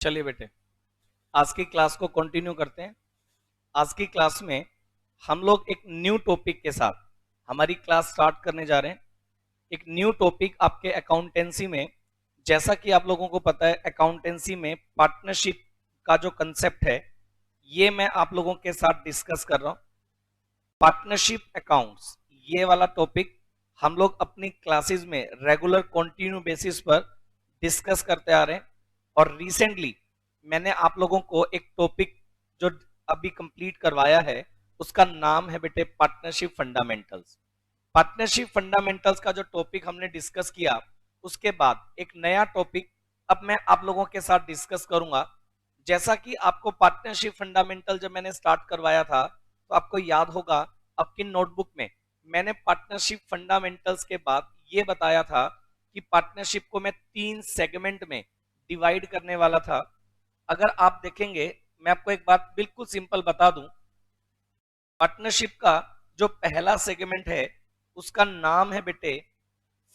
चलिए बेटे, आज की क्लास को कंटिन्यू करते हैं। आज की क्लास में हम लोग एक न्यू टॉपिक के साथ हमारी क्लास स्टार्ट करने जा रहे हैं। एक न्यू टॉपिक आपके अकाउंटेंसी में, जैसा कि आप लोगों को पता है अकाउंटेंसी में पार्टनरशिप का जो कंसेप्ट है ये मैं आप लोगों के साथ डिस्कस कर रहा हूं। पार्टनरशिप अकाउंट्स ये वाला टॉपिक हम लोग अपनी क्लासेस में रेगुलर कंटिन्यू बेसिस पर डिस्कस करते आ रहे हैं। और रिसेंटली मैंने आप लोगों को एक टॉपिक जो अभी कंप्लीट करवाया है उसका नाम है बेटे पार्टनरशिप फंडामेंटल्स। पार्टनरशिप फंडामेंटल्स का जो टॉपिक हमने डिस्कस किया उसके बाद एक नया टॉपिक अब मैं आप लोगों के साथ डिस्कस करूंगा। जैसा कि आपको पार्टनरशिप फंडामेंटल जब मैंने स्टार्ट करवाया था तो आपको याद होगा आपकी नोटबुक में मैंने पार्टनरशिप फंडामेंटल्स के बाद ये बताया था कि पार्टनरशिप को मैं 3 सेगमेंट में डिवाइड करने वाला था। अगर आप देखेंगे, मैं आपको एक बात बिल्कुल सिंपल बता दूं, पार्टनरशिप का जो पहला सेगमेंट है उसका नाम है बेटे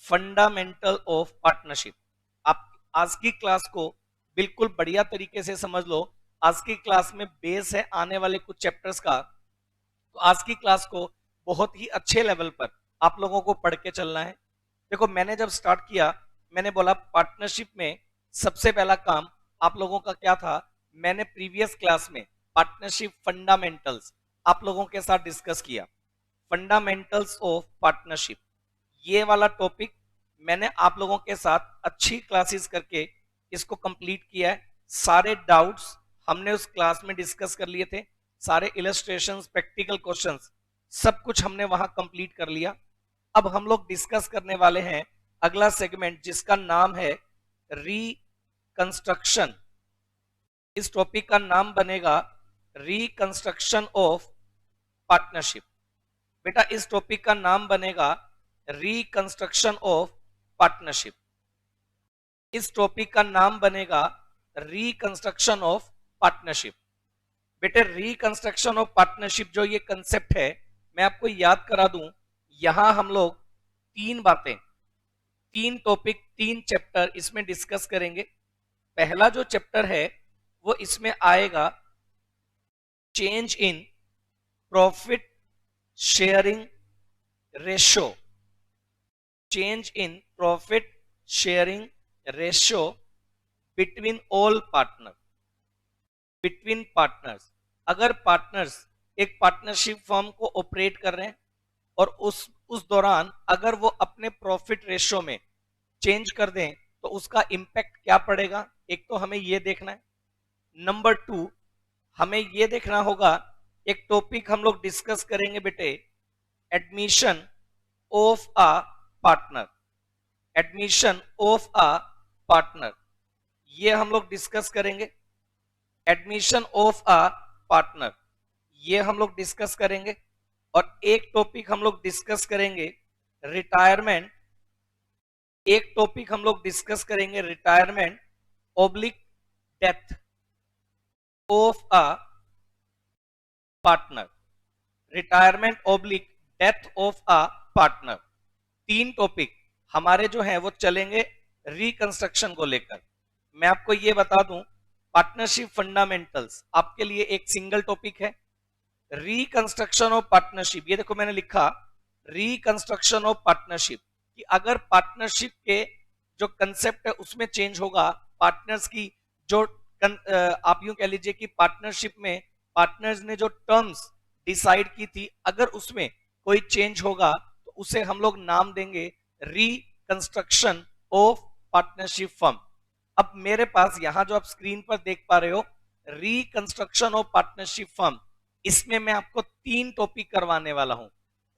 फंडामेंटल ऑफ पार्टनरशिप। आप आज की क्लास को बिल्कुल बढ़िया तरीके से समझ लो। आज की क्लास में बेस है आने वाले कुछ चैप्टर्स का, तो आज की क्लास को बहुत ही अच्छे लेवल पर आप लोगों को पढ़ के चलना है। देखो, मैंने जब स्टार्ट किया मैंने बोला पार्टनरशिप में सबसे पहला काम आप लोगों का क्या था। मैंने प्रीवियस क्लास में पार्टनरशिप फंडामेंटल्स आप लोगों के साथ डिस्कस किया। फंडामेंटल्स ऑफ पार्टनरशिप ये वाला टॉपिक मैंने आप लोगों के साथ अच्छी क्लासेस करके इसको कंप्लीट किया है। सारे डाउट्स हमने उस क्लास में डिस्कस कर लिए थे, सारे इलस्ट्रेशंस, प्रैक्टिकल क्वेश्चंस सब कुछ हमने वहां कंप्लीट कर लिया। अब हम लोग डिस्कस करने वाले हैं अगला सेगमेंट जिसका नाम है रिकंस्ट्रक्शन। इस टॉपिक का नाम बनेगा रिकंस्ट्रक्शन ऑफ पार्टनरशिप। बेटा, इस टॉपिक का नाम बनेगा रिकंस्ट्रक्शन ऑफ पार्टनरशिप। इस टॉपिक का नाम बनेगा रिकंस्ट्रक्शन ऑफ पार्टनरशिप। बेटे, रिकंस्ट्रक्शन ऑफ पार्टनरशिप जो ये कंसेप्ट है मैं आपको याद करा दूं, यहां हम लोग 3 बातें, 3 टॉपिक, 3 चैप्टर इसमें डिस्कस करेंगे। पहला जो चैप्टर है वो इसमें आएगा change in profit sharing ratio. Change in profit sharing ratio between all partner, between partners. अगर पार्टनर्स एक पार्टनरशिप फर्म को ऑपरेट कर रहे हैं और उस दौरान अगर वो अपने प्रॉफिट रेशो में चेंज कर दें तो उसका इंपैक्ट क्या पड़ेगा, एक तो हमें ये देखना है। नंबर 2, हमें ये देखना होगा, एक टॉपिक हम लोग डिस्कस करेंगे बेटे, admission of a partner. Admission of a partner ये हम लोग डिस्कस करेंगे। एडमिशन ऑफ अ पार्टनर ये हम लोग डिस्कस करेंगे। और एक टॉपिक हम लोग डिस्कस करेंगे रिटायरमेंट। एक टॉपिक हम लोग डिस्कस करेंगे retirement oblique death of a partner. Retirement oblique death of a partner. 3 topic हमारे जो हैं वो चलेंगे रिकंस्ट्रक्शन को लेकर। मैं आपको ये बता दूं, पार्टनरशिप फंडामेंटल्स आपके लिए एक सिंगल टॉपिक है। रिकंस्ट्रक्शन ऑफ पार्टनरशिप, ये देखो मैंने लिखा रिकंस्ट्रक्शन ऑफ पार्टनरशिप, कि अगर पार्टनरशिप के जो कंसेप्ट है उसमें चेंज होगा, पार्टनर्स की जो आप यूं कह लीजिए कि पार्टनरशिप में पार्टनर्स ने जो टर्म्स डिसाइड की थी अगर उसमें कोई चेंज होगा तो उसे हम लोग नाम देंगे रिकंस्ट्रक्शन ऑफ पार्टनरशिप फर्म। अब मेरे पास यहां जो आप स्क्रीन पर देख पा रहे हो रिकंस्ट्रक्शन ऑफ पार्टनरशिप फर्म, इसमें मैं आपको 3 टॉपिक करवाने वाला हूं।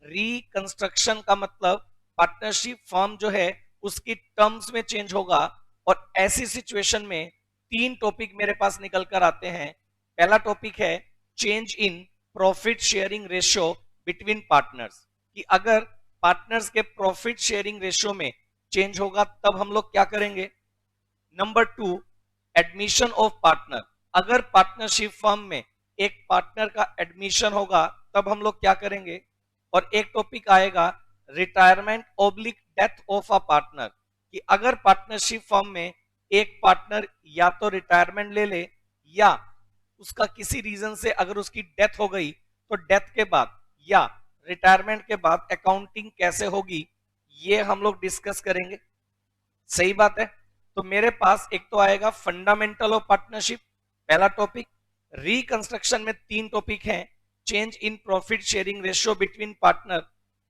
रिकंस्ट्रक्शन का मतलब पार्टनरशिप फर्म जो है उसकी टर्म्स में चेंज होगा, और ऐसी सिचुएशन में 3 टॉपिक मेरे पास निकल कर आते हैं। पहला टॉपिक है change in profit sharing ratio between partners, कि अगर पार्टनर्स के प्रॉफिट शेयरिंग रेशियो में चेंज होगा तब हम लोग क्या करेंगे। नंबर 2, एडमिशन ऑफ पार्टनर, अगर पार्टनरशिप फर्म में एक पार्टनर का एडमिशन होगा तब हम लोग क्या करेंगे। और एक टॉपिक आएगा retirement oblique death of a partner, कि अगर पार्टनरशिप फर्म में एक पार्टनर या तो रिटायरमेंट ले ले या उसका किसी रीजन से अगर उसकी डेथ हो गई तो डेथ के बाद या रिटायरमेंट के बाद अकाउंटिंग कैसे होगी, ये हम लोग डिस्कस करेंगे। सही बात है। तो मेरे पास एक तो आएगा फंडामेंटल ऑफ पार्टनरशिप, पहला टॉपिक। रिकंस्ट्रक्शन में 3 टॉपिक हैं, change in profit sharing ratio between partner,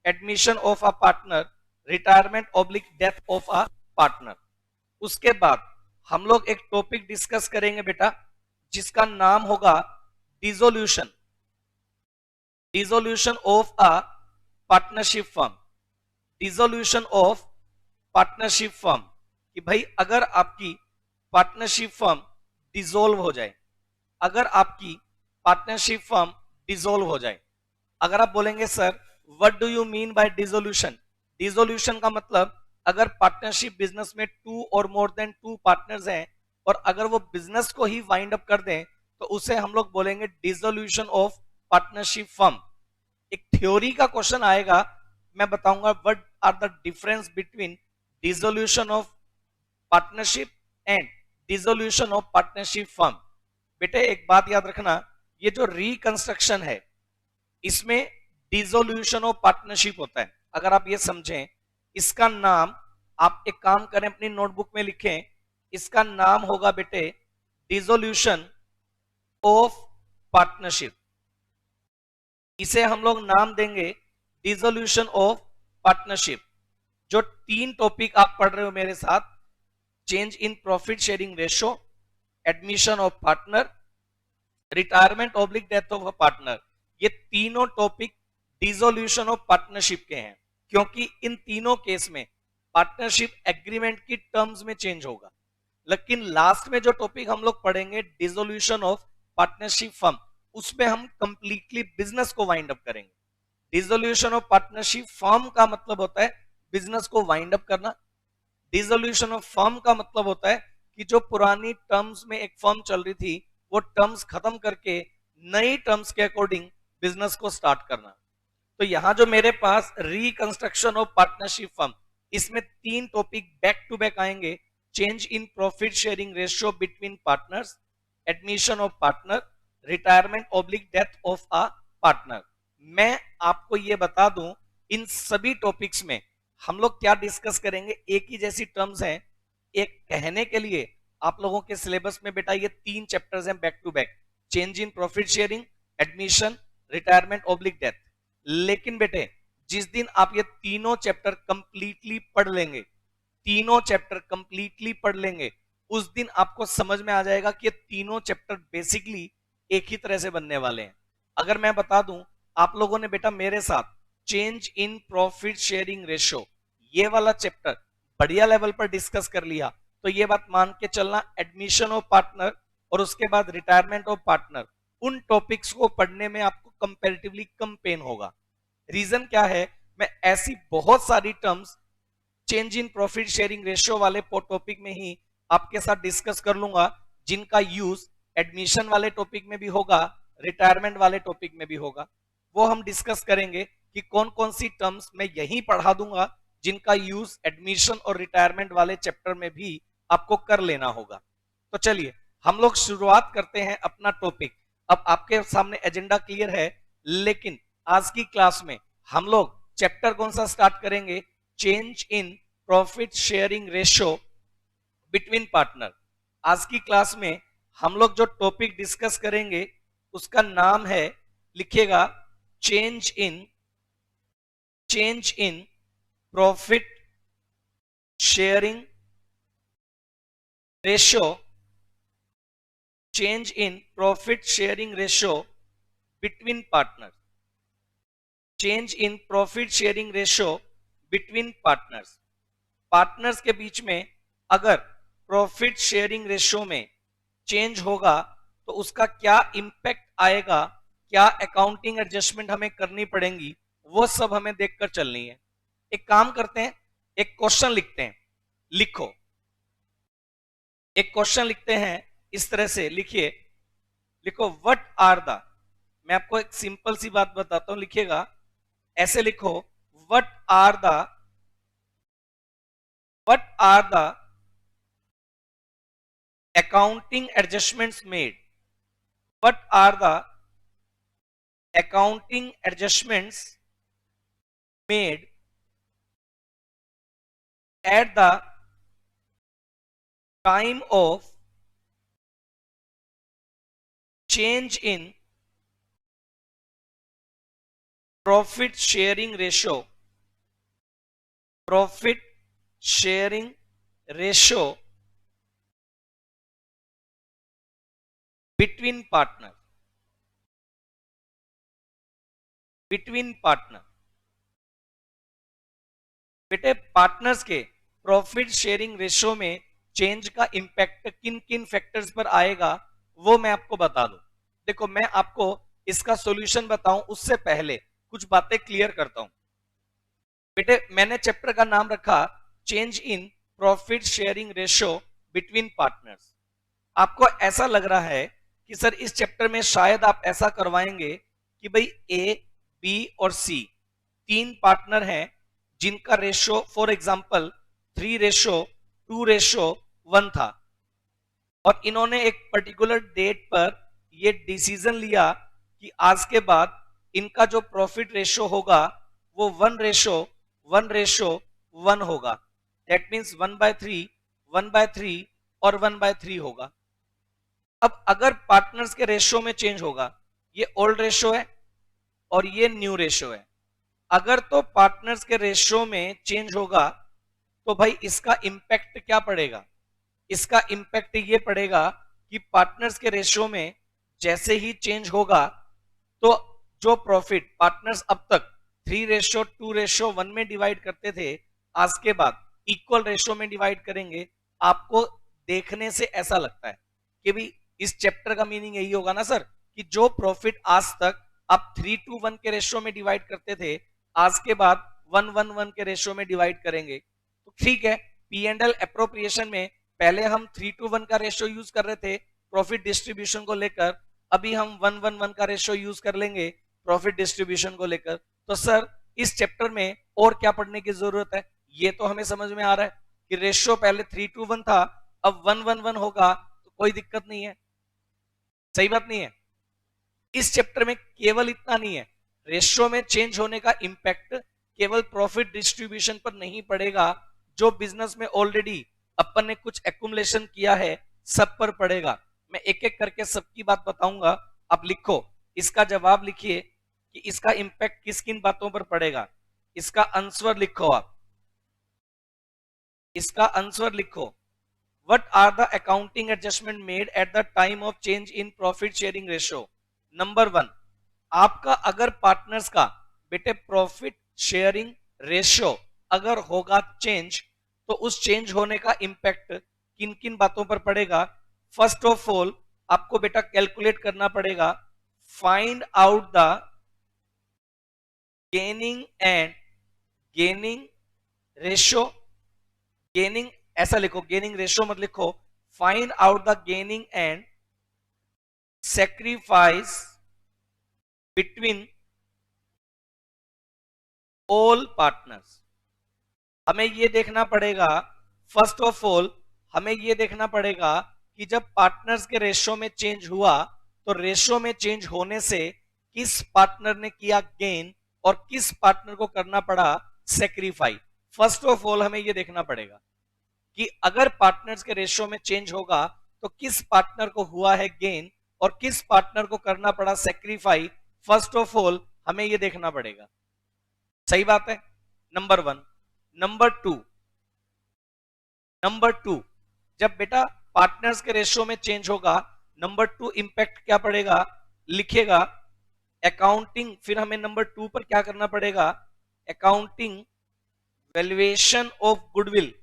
admission of a partner, retirement oblique death of a partner. उसके बाद हम लोग एक टॉपिक डिस्कस करेंगे बेटा जिसका नाम होगा dissolution, dissolution of a partnership firm, dissolution of partnership firm. कि भाई अगर आपकी पार्टनरशिप फर्म डिसोल्व हो जाए, अगर आपकी पार्टनरशिप फर्म डिसोल्व हो जाए, अगर आप बोलेंगे sir what do you mean by dissolution, dissolution का मतलब अगर पार्टनरशिप बिजनेस में 2 और मोर देन 2 पार्टनर्स हैं और अगर वो बिजनेस को ही वाइंड अप कर दें तो उसे हम लोग बोलेंगे डिसोल्यूशन ऑफ पार्टनरशिप फर्म। एक थ्योरी का क्वेश्चन आएगा, मैं बताऊंगा what are the difference between dissolution of partnership and dissolution of partnership firm. बेटे एक बात याद रखना, ये जो रिकंस्ट्रक्शन है इसमें डिसोल्यूशन ऑफ पार्टनरशिप होता है। अगर आप ये समझें, इसका नाम आप एक काम करें अपनी नोटबुक में लिखें, इसका नाम होगा बेटे डिसोल्यूशन ऑफ पार्टनरशिप। इसे हम लोग नाम देंगे डिसोल्यूशन ऑफ पार्टनरशिप। जो 3 टॉपिक आप पढ़ रहे हो मेरे साथ, change in profit sharing ratio, admission of partner, retirement oblique death of a partner, ये तीनों टॉपिक डिसोल्यूशन ऑफ पार्टनरशिप के हैं। क्योंकि इन तीनों केस में पार्टनरशिप एग्रीमेंट की टर्म्स में चेंज होगा। लेकिन लास्ट में जो टॉपिक हम लोग पढ़ेंगे डिसोल्यूशन ऑफ पार्टनरशिप फर्म, उसमें हम कंप्लीटली बिजनेस को वाइंड अप करेंगे। डिसोल्यूशन ऑफ पार्टनरशिप फर्म का मतलब होता है बिजनेस को वाइंड अप करना। डिसोल्यूशन ऑफ फर्म का मतलब होता है कि जो पुरानी टर्म्स में एक फर्म चल रही थी वो टर्म्स खत्म करके नई टर्म्स के अकॉर्डिंग बिजनेस को स्टार्ट करना। तो यहां जो मेरे पास रिकंस्ट्रक्शन ऑफ पार्टनरशिप फर्म, इसमें 3 टॉपिक बैक टू बैक आएंगे, change in profit sharing ratio between partners, admission of partner, retirement oblique death of a partner. मैं आपको यह बता दूं इन सभी टॉपिक्स में हम लोग क्या डिस्कस करेंगे, एक ही जैसी टर्म्स हैं। एक कहने के लिए आप लोगों के सिलेबस में बेटा ये 3 चैप्टर्स हैं back to back, change in profit sharing, admission, retirement oblique death. लेकिन बेटे जिस दिन आप ये तीनों चैप्टर कंप्लीटली पढ़ लेंगे, तीनों चैप्टर कंप्लीटली पढ़ लेंगे, उस दिन आपको समझ में आ जाएगा कि ये तीनों चैप्टर बेसिकली एक ही तरह से बनने वाले हैं। अगर मैं बता दूं आप लोगों ने बेटा मेरे साथ change in profit sharing ratio ये वाला चैप्टर बढ़िया लेवल पर डिस्कस कर लिया, तो ये बात मान के चलना एडमिशन ऑफ पार्टनर और उसके बाद रिटायरमेंट ऑफ पार्टनर, उन टॉपिक्स को पढ़ने में आपको कंपैरेटिवली कम पेन होगा। रीजन क्या है, मैं ऐसी बहुत सारी terms change in profit sharing ratio वाले टॉपिक में ही आपके साथ डिस्कस कर लूंगा जिनका यूज एडमिशन वाले टॉपिक में भी होगा, रिटायरमेंट वाले टॉपिक में भी होगा। वो हम डिस्कस करेंगे कि कौन कौन सी टर्म्स मैं यही पढ़ा दूंगा जिनका यूज एडमिशन और रिटायरमेंट वाले चैप्टर में भी आपको कर लेना होगा। तो चलिए हम लोग शुरुआत करते हैं अपना टॉपिक। अब आपके सामने एजेंडा क्लियर है, लेकिन आज की क्लास में हम लोग चैप्टर कौन सा स्टार्ट करेंगे, change in profit sharing ratio between partner. आज की क्लास में हम लोग जो टॉपिक डिस्कस करेंगे उसका नाम है, लिखिएगा, change in profit sharing ratio, change in profit sharing ratio between partner, change in profit sharing ratio between partners. Partners के बीच में अगर प्रॉफिट शेयरिंग रेशियो में चेंज होगा तो उसका क्या इंपैक्ट आएगा, क्या अकाउंटिंग एडजस्टमेंट हमें करनी पड़ेंगी, वो सब हमें देखकर चलनी है। एक काम करते हैं, एक क्वेश्चन लिखते हैं, लिखो, एक क्वेश्चन लिखते हैं, इस तरह से लिखिए, लिखो व्हाट आर द, मैं आपको एक सिंपल सी बात बताता हूं, लिखिएगा ऐसे लिखो, what are the accounting adjustments made. What are the accounting adjustments made at the time of change in profit sharing ratio? Profit sharing ratio between partner. between partner. बेटे पार्टनर्स के प्रॉफिट शेयरिंग रेशियो में change का impact किन किन factors पर आएगा वो मैं आपको बता दूं। देखो मैं आपको इसका सॉल्यूशन बताऊं उससे पहले कुछ बातें क्लियर करता हूं। बेटे मैंने चैप्टर का नाम रखा change in profit sharing ratio between partners. आपको ऐसा लग रहा है कि सर इस चैप्टर में शायद आप ऐसा करवाएंगे कि भाई ए बी और सी तीन पार्टनर हैं जिनका रेशो फॉर एग्जांपल 3:2:1 था और इन्होंने एक पर्टिकुलर डेट पर ये डिसीजन लिया कि आज के बाद इनका जो प्रॉफिट रेशो होगा वो 1:1:1 होगा। दैट मींस 1/3, 1/3 और 1/3 होगा। अब अगर पार्टनर्स के रेशो में चेंज होगा, ये ओल्ड रेशो है और ये न्यू रेशो है, अगर तो पार्टनर्स के रेशो में चेंज होगा तो भाई इसका इंपैक्ट क्या पड़ेगा? इसका इंपैक्ट ये पड़ेगा कि पार्टनर्स के रेशो में जैसे ही चेंज होगा तो जो प्रॉफिट पार्टनर्स अब तक 3:2:1 में डिवाइड करते थे, आज के बाद इक्वल रेशो में डिवाइड करेंगे। आपको देखने से ऐसा लगता है कि भाई इस चैप्टर का मीनिंग यही होगा ना सर कि जो प्रॉफिट आज तक आप 3:1 के रेशो में डिवाइड करते थे, आज के बाद 1:1 के रेशो में डिवाइड करेंगे। तो ठीक है, P&L एप्रोप्रिएशन में पहले हम 3:1 का रेशो यूज कर रहे थे प्रॉफिट डिस्ट्रीब्यूशन को लेकर, अभी हम 1:1 का रेशो यूज कर लेंगे प्रॉफिट डिस्ट्रीब्यूशन को लेकर। तो सर इस चैप्टर में और क्या पढ़ने की जरूरत है? ये तो हमें समझ में आ रहा है कि रेशो पहले 3:1 था, अब 1:1 होगा, तो कोई दिक्कत नहीं है। सही बात नहीं है? इस चैप्टर में केवल इतना नहीं है, रेशियो में चेंज होने का इंपैक्ट केवल प्रॉफिट डिस्ट्रीब्यूशन पर नहीं पड़ेगा, जो बिजनेस में ऑलरेडी अपन ने कुछ एक्युमुलेशन किया है सब पर पड़ेगा। मैं एक एक करके सबकी बात बताऊंगा, आप लिखो, इसका जवाब लिखिए कि इसका इंपैक्ट किस किन बातों पर पड़ेगा। इसका आंसर लिखो, आप इसका आंसर लिखो। What are the accounting adjustment made at the time of change in profit sharing ratio? Number 1, आपका अगर पार्टनर्स का बेटे प्रॉफिट शेयरिंग रेशियो अगर होगा चेंज, तो उस चेंज होने का इंपैक्ट किन किन बातों पर पड़ेगा? फर्स्ट ऑफ ऑल आपको बेटा कैलकुलेट करना पड़ेगा, find out the gaining and gaining ratio. Gaining ऐसा लिखो, गेनिंग रेशियो मत लिखो, find out the gaining and sacrifice between all partners. हमें ये देखना पड़ेगा, फर्स्ट ऑफ ऑल हमें ये देखना पड़ेगा कि जब पार्टनर्स के रेशियो में चेंज हुआ तो रेशियो में चेंज होने से किस पार्टनर ने किया गेन और किस पार्टनर को करना पड़ा सेक्रीफाई। फर्स्ट ऑफ ऑल हमें ये देखना पड़ेगा कि अगर पार्टनर्स के रेशियो में चेंज होगा तो किस पार्टनर को हुआ है गेन और किस पार्टनर को करना पड़ा सेक्रीफाई। फर्स्ट ऑफ ऑल हमें यह देखना पड़ेगा। सही बात है, नंबर 1। नंबर टू जब बेटा पार्टनर्स के रेशियो में चेंज होगा, नंबर 2 इंपैक्ट क्या पड़ेगा लिखिएगा, अकाउंटिंग। फिर हमें नंबर 2 पर क्या करना पड़ेगा, accounting valuation of goodwill.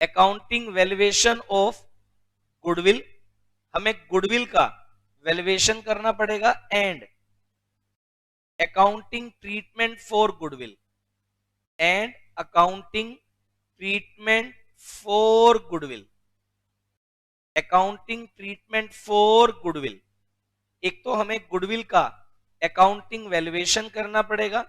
Accounting valuation of goodwill, हमें गुडविल का वैल्यूएशन करना पड़ेगा and accounting treatment for goodwill and accounting treatment for goodwill. Accounting treatment for goodwill, एक तो हमें गुडविल का अकाउंटिंग वैल्यूएशन करना पड़ेगा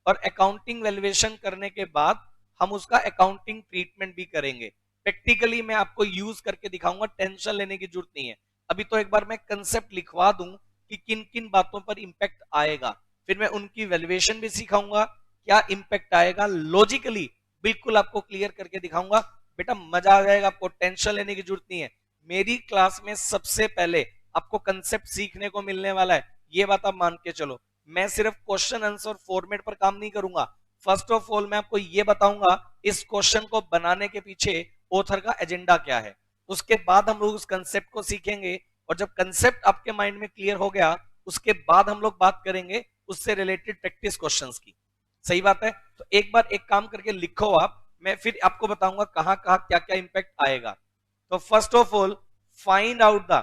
और अकाउंटिंग वैल्यूएशन करने के बाद हम उसका अकाउंटिंग ट्रीटमेंट भी करेंगे। प्रैक्टिकली मैं आपको यूज करके दिखाऊंगा, टेंशन लेने की जरूरत नहीं है। अभी तो एक बार मैं कंसेप्ट लिखवा दूं कि किन किन बातों पर इंपैक्ट आएगा, फिर मैं उनकी वैल्यूएशन भी सिखाऊंगा, क्या इंपैक्ट आएगा लॉजिकली बिल्कुल आपको क्लियर करके दिखाऊंगा। बेटा मजा आ जाएगा, आपको टेंशन लेने की जरूरत नहीं है। मेरी क्लास में सबसे पहले आपको कंसेप्ट सीखने को मिलने वाला है, ये बात आप मान के चलो। मैं सिर्फ क्वेश्चन आंसर फॉर्मेट पर काम नहीं करूंगा। फर्स्ट ऑफ ऑल मैं आपको ये बताऊंगा इस क्वेश्चन को बनाने के पीछे ऑथर का एजेंडा क्या है। उसके बाद हम लोग उस कंसेप्ट को सीखेंगे, और जब कंसेप्ट आपके माइंड में क्लियर हो गया उसके बाद हम लोग बात करेंगे उससे रिलेटेड प्रैक्टिस क्वेश्चंस की। सही बात है? तो एक बार एक काम करके लिखो आप, मैं फिर आपको बताऊंगा कहां कहां क्या क्या इंपैक्ट आएगा। तो first of all find out the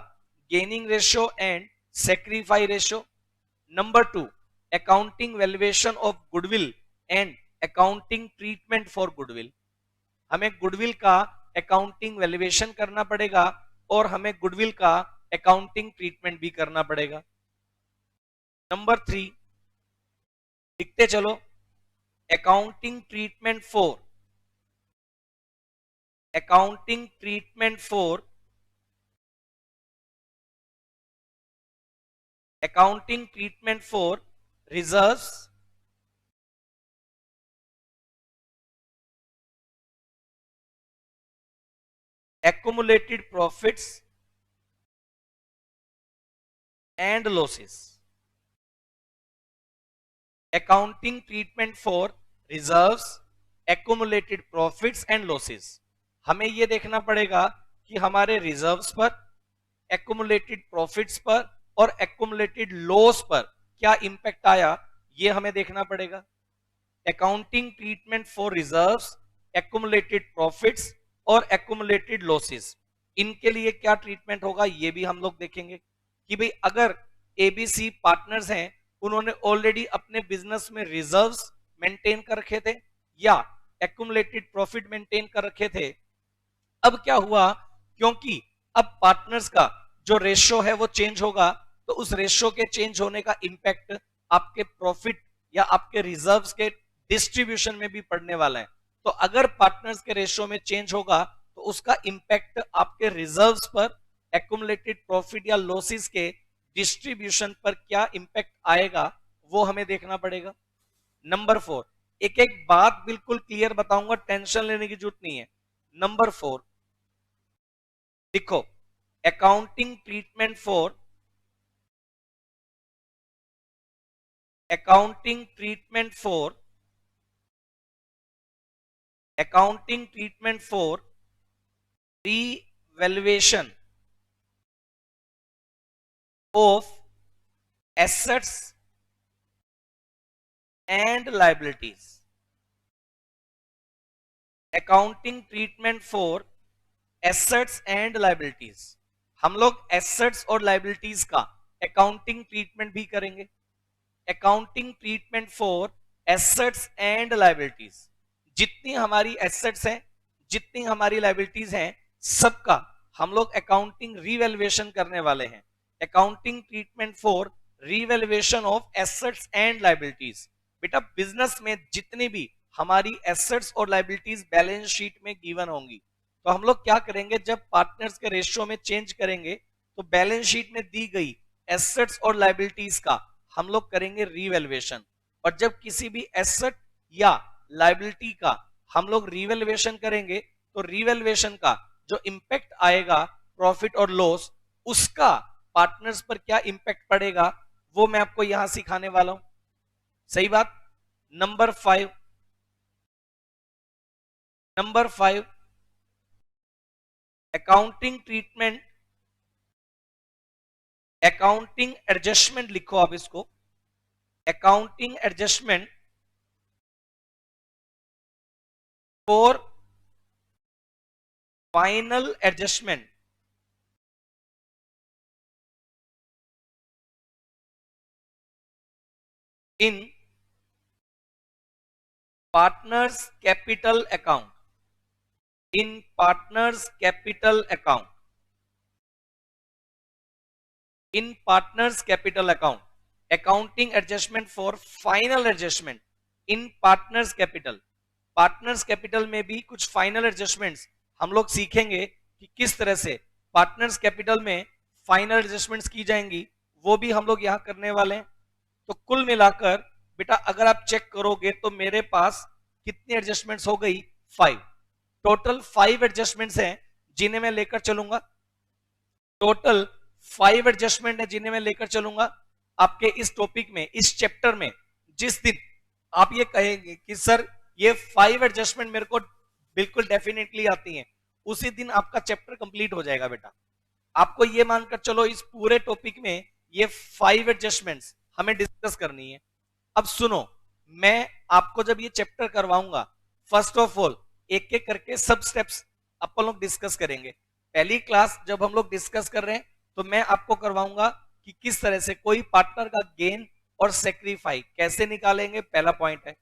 gaining ratio and sacrifice ratio. Number two, accounting valuation of goodwill and accounting treatment for goodwill. हमें गुडविल का अकाउंटिंग वैल्यूएशन करना पड़ेगा और हमें गुडविल का अकाउंटिंग ट्रीटमेंट भी करना पड़ेगा। नंबर थ्री, लिखते चलो, accounting treatment for accounting treatment for accounting treatment for reserves accumulated profits and losses। accounting treatment for reserves, accumulated profits and losses। हमें यह देखना पड़ेगा कि हमारे रिजर्व्स पर, accumulated profits पर और accumulated loss पर क्या इंपैक्ट आया, यह हमें देखना पड़ेगा। Accounting treatment for reserves, accumulated profits और accumulated losses, इनके लिए क्या ट्रीटमेंट होगा ये भी हम लोग देखेंगे कि भाई अगर एबीसी पार्टनर्स हैं, उन्होंने ऑलरेडी अपने बिजनेस में रिजर्व्स मेंटेन कर रखे थे या accumulated प्रॉफिट मेंटेन कर रखे थे। अब क्या हुआ, क्योंकि अब पार्टनर्स का जो रेशियो है वो चेंज होगा, तो उस रेशियो के चेंज होने का इंपैक्ट आपके प्रॉफिट या आपके रिजर्व्स के डिस्ट्रीब्यूशन में भी पड़ने वाला है। तो अगर पार्टनर्स के रेशियो में चेंज होगा तो उसका इंपैक्ट आपके रिजर्व्स पर, एक्युमुलेटेड प्रॉफिट या लॉसेस के डिस्ट्रीब्यूशन पर क्या इंपैक्ट आएगा वो हमें देखना पड़ेगा। नंबर फोर, एक एक बात बिल्कुल क्लियर बताऊंगा, टेंशन लेने की जरूरत नहीं है। नंबर फोर लिखो, accounting treatment for accounting treatment for accounting treatment for revaluation of assets and liabilities। accounting treatment for assets and liabilities, हम लोग assets और liabilities का accounting treatment भी करेंगे। accounting treatment for assets and liabilities, जितनी हमारी assets हैं, जितनी हमारी लाइबिलिटीज हैं, सबका हम लोग अकाउंटिंग रीवैल्यूएशन करने वाले हैं। Accounting treatment for revaluation of assets and liabilities. बेटा बिजनेस में जितनी भी हमारी एसेट्स और लाइबिलिटीज बैलेंस शीट में गिवन होंगी, तो हम लोग क्या करेंगे, जब पार्टनर्स के रेशियो में चेंज करेंगे तो बैलेंस शीट में दी गई एसेट्स और लाइबिलिटीज का हम लोग करेंगे रीवैल्यूएशन। और जब किसी भी एसेट या लाइबिलिटी का हम लोग रिवैल्यूएशन करेंगे तो रिवैल्यूएशन का जो इंपैक्ट आएगा प्रॉफिट और लॉस, उसका पार्टनर्स पर क्या इंपैक्ट पड़ेगा वो मैं आपको यहां सिखाने वाला हूं। सही बात। Number five, accounting treatment, accounting adjustment लिखो आप इसको, accounting adjustment for final adjustment in partners capital account, in partners capital account, in partners capital account, accounting adjustment for final adjustment in partners capital। Partners capital में भी कुछ final adjustments हम लोग सीखेंगे कि किस तरह से पार्टनर्स कैपिटल में फाइनल एडजस्टमेंट्स की जाएंगी, वो भी हम लोग यहां करने वाले हैं। तो कुल मिलाकर बेटा अगर आप चेक करोगे तो मेरे पास कितनी एडजस्टमेंट्स हो गई, 5। टोटल 5 एडजस्टमेंट्स हैं जिन्हें मैं लेकर चलूंगा। टोटल 5 एडजस्टमेंट है जिन्हें मैं लेकर चलूंगा आपके इस टॉपिक में, इस चैप्टर में। जिस दिन आप ये कहेंगे कि सर ये 5 एडजस्टमेंट मेरे को बिल्कुल डेफिनेटली आती हैं, उसी दिन आपका चैप्टर कंप्लीट हो जाएगा बेटा। आपको ये मानकर चलो इस पूरे टॉपिक में ये 5 एडजस्टमेंट्स हमें डिस्कस करनी है। अब सुनो, मैं आपको जब ये चैप्टर करवाऊंगा, फर्स्ट ऑफ ऑल एक एक करके सब स्टेप्स अपन लोग डिस्कस करेंगे। पहली क्लास जब हम लोग डिस्कस कर रहे हैं तो मैं आपको करवाऊंगा कि किस तरह से कोई पार्टनर का गेन और सेक्रीफाई कैसे निकालेंगे, पहला पॉइंट है।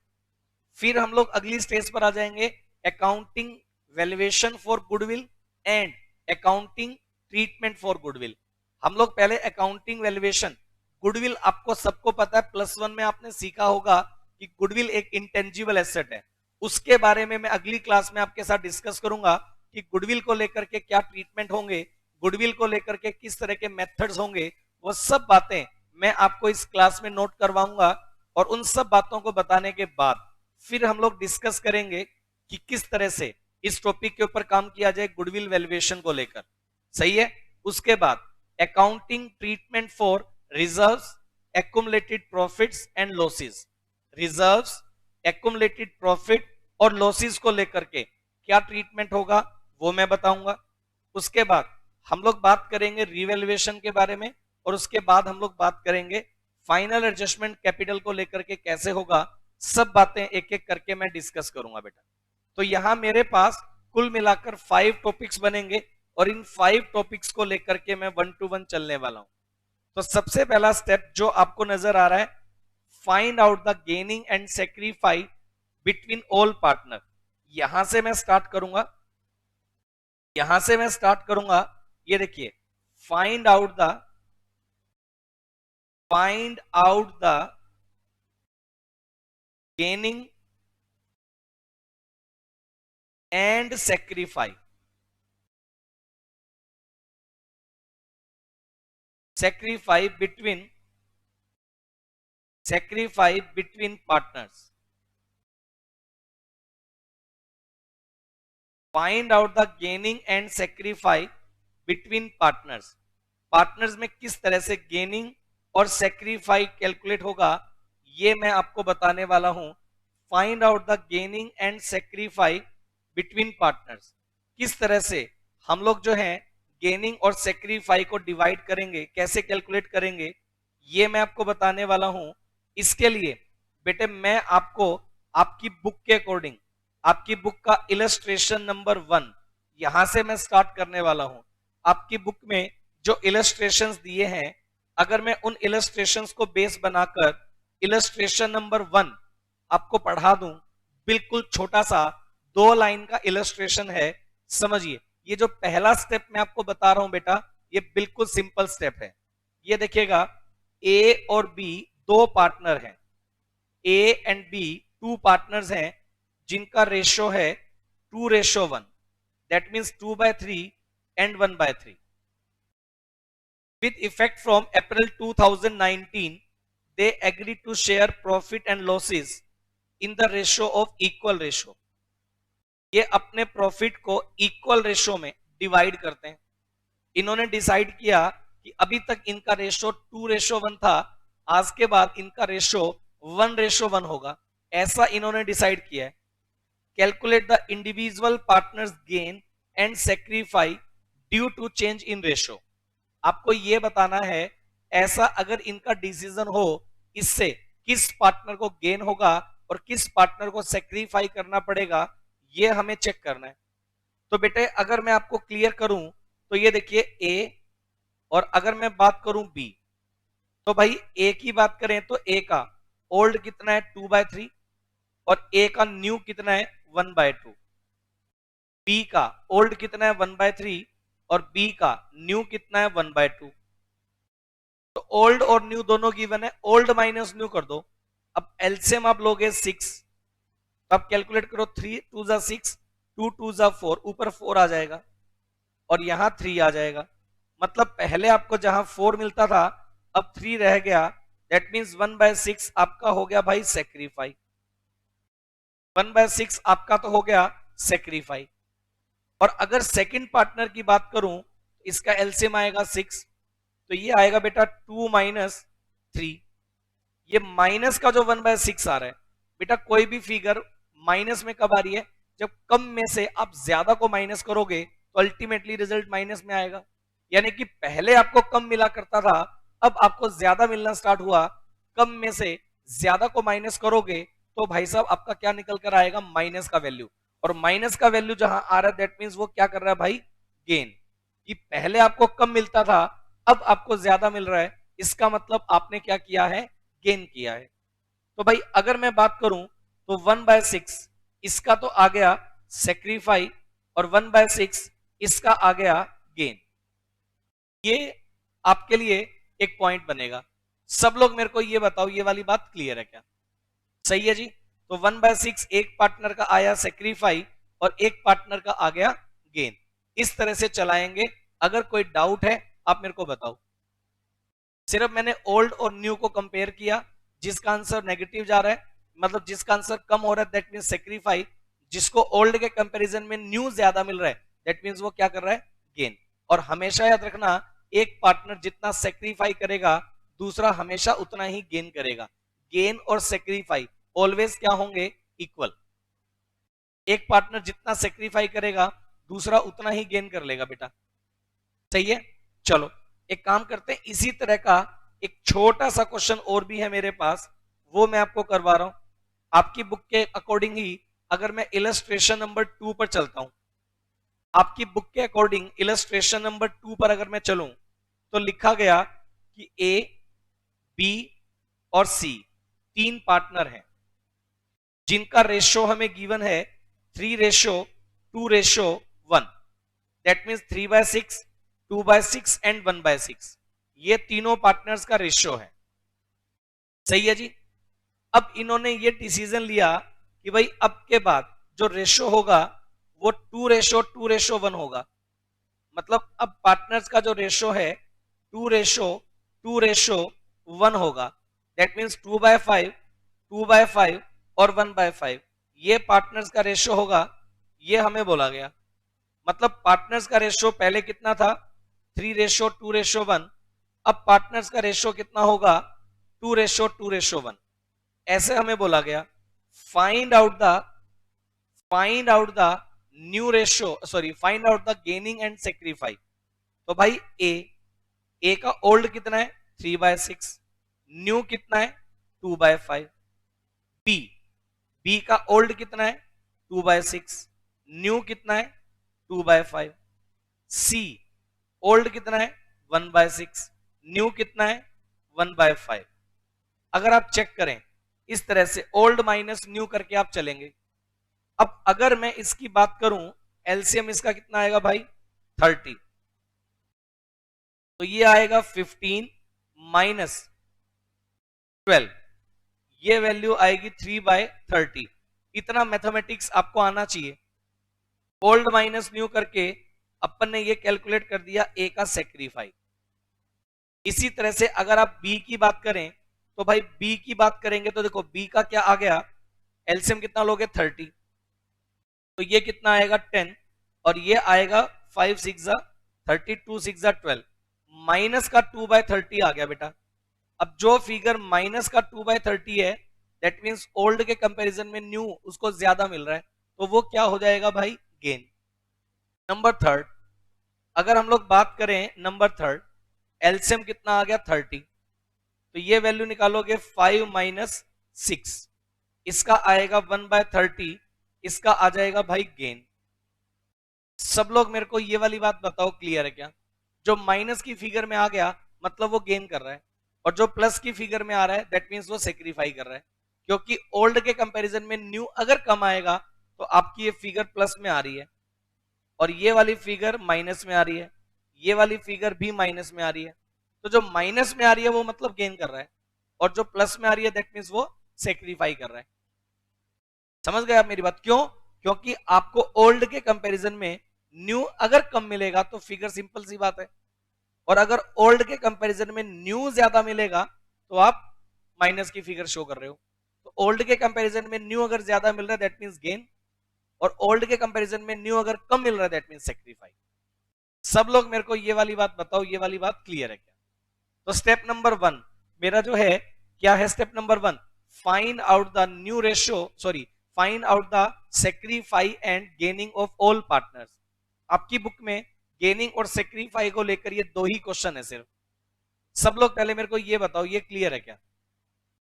फिर हम लोग अगली स्टेज पर आ जाएंगे, accounting valuation for goodwill and accounting treatment for goodwill. हम लोग पहले अकाउंटिंग वैल्यूएशन, गुडविल आपको सबको पता है, +1 में आपने सीखा होगा कि गुडविल एक इंटेंजिबल एसेट है। उसके बारे में मैं अगली क्लास में आपके साथ डिस्कस करूंगा कि गुडविल को लेकर के क्या ट्रीटमेंट होंगे, गुडविल को लेकर के किस तरह के मेथड्स होंगे, वो सब बातें मैं आपको इस क्लास में नोट करवाऊंगा। और उन सब बातों को बताने के बाद फिर हम लोग डिस्कस करेंगे कि किस तरह से इस टॉपिक के ऊपर काम किया जाए गुडविल वैल्यूएशन को लेकर, सही है। उसके बाद accounting treatment for reserves, accumulated profits and losses. Reserves, accumulated profit और लॉसेस को लेकर के क्या ट्रीटमेंट होगा वो मैं बताऊंगा। उसके बाद हम लोग बात करेंगे रिवैल्यूएशन के बारे में, और उसके बाद हम लोग बात करेंगे फाइनल एडजस्टमेंट कैपिटल को लेकर के कैसे होगा। सब बातें एक एक करके मैं डिस्कस करूंगा बेटा। तो यहां मेरे पास कुल मिलाकर 5 टॉपिक्स बनेंगे और इन 5 टॉपिक्स को लेकर के मैं 1 to 1 चलने वाला हूं। तो सबसे पहला स्टेप जो आपको नजर आ रहा है, find out the gaining and sacrifice between all partner. यहां से मैं स्टार्ट करूंगा, यहां से मैं स्टार्ट करूंगा। ये देखिए, find out the gaining and sacrifice between partners. Find out the gaining and sacrifice between partners. Partners में किस तरह से गेनिंग और सेक्रीफाई कैलकुलेट होगा ये मैं आपको बताने वाला हूं। Find out the gaining and sacrifice between partners, किस तरह से हम लोग जो है गेनिंग और सेक्रीफाई को डिवाइड करेंगे, कैसे कैलकुलेट करेंगे, ये मैं आपको बताने वाला हूं। इसके लिए बेटे मैं आपको आपकी बुक के अकॉर्डिंग, आपकी बुक का इलस्ट्रेशन नंबर 1 यहां से मैं स्टार्ट करने वाला हूं। आपकी बुक में जो इलस्ट्रेशंस दिए हैं, अगर मैं उन इलस्ट्रेशंस को बेस बनाकर इलस्ट्रेशन नंबर 1 आपको पढ़ा दूं, बिल्कुल छोटा सा 2 लाइन का इलस्ट्रेशन है। समझिए, ये जो पहला स्टेप मैं आपको बता रहा हूं बेटा, ये बिल्कुल सिंपल स्टेप है। ये देखिएगा, ए और बी 2 पार्टनर हैं, ए एंड बी 2 पार्टनर्स हैं जिनका रेशो है 2:1, that means 2/3 and 1/3। With effect from April 2019, they agreed to share profit and losses in the ratio of equal ratio. ये अपने प्रॉफिट को इक्वल रेशो में डिवाइड करते हैं। इन्होंने डिसाइड किया कि अभी तक इनका रेशो 2:1 था, आज के बाद इनका रेशो 1:1 होगा, ऐसा इन्होंने डिसाइड किया है। Calculate the individual partners gain and sacrifice due to change in ratio. आपको यह बताना है, ऐसा अगर इनका डिसीजन हो, इससे किस पार्टनर को गेन होगा और किस पार्टनर को सेक्रीफाई करना पड़ेगा, ये हमें चेक करना है। तो बेटे अगर मैं आपको क्लियर करूं तो ये देखिए ए, और अगर मैं बात करूं बी, तो भाई ए की बात करें तो ए का ओल्ड कितना है 2/3 और ए का न्यू कितना है 1/2। बी का ओल्ड कितना है 1/3 और बी का न्यू कितना है 1/2। तो ओल्ड और न्यू दोनों गिवन है, ओल्ड माइनस न्यू कर दो। अब एलसीएम आप लोगे 6, अब कैलकुलेट करो 3 2 6, 2 2 जा 4, ऊपर 4 आ जाएगा और यहां 3 आ जाएगा। मतलब पहले आपको जहां 4 मिलता था अब 3 रह गया, दैट मीन्स 1/6 आपका हो गया भाई सेक्रीफाई। 1/6 आपका तो हो गया सेक्रीफाई। और अगर सेकंड पार्टनर की बात करूं, इसका एलसीएम आएगा 6, तो ये आएगा बेटा 2 माइनस 3। ये माइनस का जो 1/6 आ रहा है बेटा, कोई भी फिगर माइनस में कब आ रही है, जब कम में से आप ज्यादा को माइनस करोगे तो अल्टीमेटली रिजल्ट माइनस में आएगा। यानी कि पहले आपको कम मिला करता था, अब आपको ज्यादा मिलना स्टार्ट हुआ, कम में से ज्यादा को माइनस करोगे तो भाई साहब आपका क्या निकल कर आएगा, माइनस का वैल्यू। और माइनस का वैल्यू जहां आ रहा है दैट मींस वो क्या कर रहा है भाई, गेन। कि पहले आपको कम मिलता था अब आपको ज्यादा मिल रहा है, इसका मतलब आपने क्या किया है, गेन किया है। तो भाई अगर मैं बात करूं तो 1/6 इसका तो आ गया सेक्रीफाई और 1/6 इसका आ गया गेन। ये आपके लिए एक पॉइंट बनेगा। सब लोग मेरे को ये बताओ, ये वाली बात क्लियर है क्या? सही है जी। तो 1/6 एक पार्टनर का आया सेक्रीफाई और एक पार्टनर का आ गया गेन। इस तरह से चलाएंगे। अगर कोई डाउट है आप मेरे को बताओ। सिर्फ मैंने ओल्ड और न्यू को कंपेयर किया, जिसका आंसर नेगेटिव जा रहा है, मतलब जिसका आंसर कम हो रहा है दैट मींस सेक्रीफाई, जिसको ओल्ड के कंपैरिजन में न्यू ज्यादा मिल रहा है दैट मींस वो क्या कर रहा है, गेन। और हमेशा याद रखना, एक पार्टनर जितना सेक्रीफाई करेगा दूसरा हमेशा उतना ही गेन करेगा। गेन और सेक्रीफाई ऑलवेज क्या होंगे, इक्वल। एक पार्टनर जितना सेक्रीफाई करेगा दूसरा उतना ही गेन कर लेगा बेटा। सही है। चलो एक काम करते हैं, इसी तरह का एक छोटा सा क्वेश्चन और भी है मेरे पास, वो मैं आपको करवा रहा हूं आपकी बुक के अकॉर्डिंग ही। अगर मैं इलस्ट्रेशन नंबर 2 पर चलता हूं, आपकी बुक के अकॉर्डिंग इलस्ट्रेशन नंबर 2 पर अगर मैं चलूं तो लिखा गया कि ए, बी और सी तीन पार्टनर हैं जिनका रेशो हमें गिवन है 3:2:1। That means 3/6, 2/6 and 1/6। ये तीनों पार्टनर्स का रेशियो है। सही है जी। अब इन्होंने ये डिसीजन लिया कि भाई अब के बाद जो रेशियो होगा वो 2:2:1 होगा। मतलब अब पार्टनर्स का जो रेशियो है 2:2:1 होगा। दैट मींस 2/5, 2/5 और 1/5 ये पार्टनर्स का रेशियो होगा। ये हमें बोला गया, मतलब पार्टनर्स का रेशियो पहले कितना था, 3:2:1। अब पार्टनर्स का रेशियो कितना होगा, 2:2:1। ऐसे हमें बोला गया find out the new ratio, sorry find out the gaining and sacrifice. तो भाई ए का ओल्ड कितना है 3/6, न्यू कितना है 2/5। बी का ओल्ड कितना है 2/6, न्यू कितना है 2/5। सी ओल्ड कितना है 1/6, न्यू कितना है 1/5। अगर आप चेक करें इस तरह से ओल्ड माइनस न्यू करके आप चलेंगे। अब अगर मैं इसकी बात करूं, एलसीएम इसका कितना आएगा भाई 30, तो ये आएगा 15 माइनस 12, ये वैल्यू आएगी 3/30। इतना मैथमेटिक्स आपको आना चाहिए। ओल्ड माइनस न्यू करके अपन ने ये कैलकुलेट कर दिया ए का सेक्रीफाई। इसी तरह से अगर आप बी की बात करें तो भाई बी की बात करेंगे तो देखो बी का क्या आ गया, एलसीएम कितना लोगे 30, तो ये कितना आएगा 10 और ये आएगा 5 6 30, 2 6 12, माइनस का 2/30 आ गया बेटा। अब जो फिगर माइनस का 2/30 है दैट मींस ओल्ड के कंपैरिजन में न्यू उसको ज्यादा मिल रहा है, तो वो क्या हो जाएगा भाई, गेन। नंबर थर्ड, अगर हम लोग बात करें नंबर थर्ड, एलसीएम कितना आ गया 30, तो ये वैल्यू निकालोगे 5 माइनस 6, इसका आएगा 1/30, इसका आ जाएगा भाई गेन। सब लोग मेरे को ये वाली बात बताओ क्लियर है क्या? जो माइनस की फिगर में आ गया मतलब वो गेन कर रहा है, और जो प्लस की फिगर में आ रहा है दैट मींस वो सेक्रीफाई कर रहा है। क्योंकि ओल्ड के कंपैरिजन में न्यू अगर कम आएगा तो आपकी ये फिगर प्लस में आ रही है, और ये वाली फिगर माइनस में आ रही है, ये वाली फिगर भी माइनस में आ रही है। तो जो माइनस में आ रही है वो मतलब गेन कर रहा है, और जो प्लस में आ रही है दैट मींस वो सेक्रीफाई कर रहा है। समझ गए आप मेरी बात? क्यों? क्योंकि आपको ओल्ड के कंपैरिजन में न्यू अगर कम मिलेगा तो फिगर सिंपल सी बात है, और अगर ओल्ड के कंपैरिजन में न्यू ज्यादा मिलेगा तो आप माइनस की फिगर शो कर रहे हो। तो ओल्ड के कंपैरिजन में न्यू अगर ज्यादा मिल रहा है दैट मींस गेन, और ओल्ड के कंपैरिजन में न्यू अगर कम मिल रहा है दैट मींस सेक्रीफाइस। सब लोग मेरे को ये वाली बात बताओ, ये वाली बात क्लियर है क्या? तो स्टेप नंबर 1 मेरा जो है, क्या है step number 1? Find out the new ratio, sorry find out the sacrifice and gaining of all partners. आपकी बुक में गेनिंग और सेक्रीफाई को लेकर ये दो ही क्वेश्चन है सिर्फ। सब लोग पहले मेरे को ये बताओ, ये क्लियर है क्या?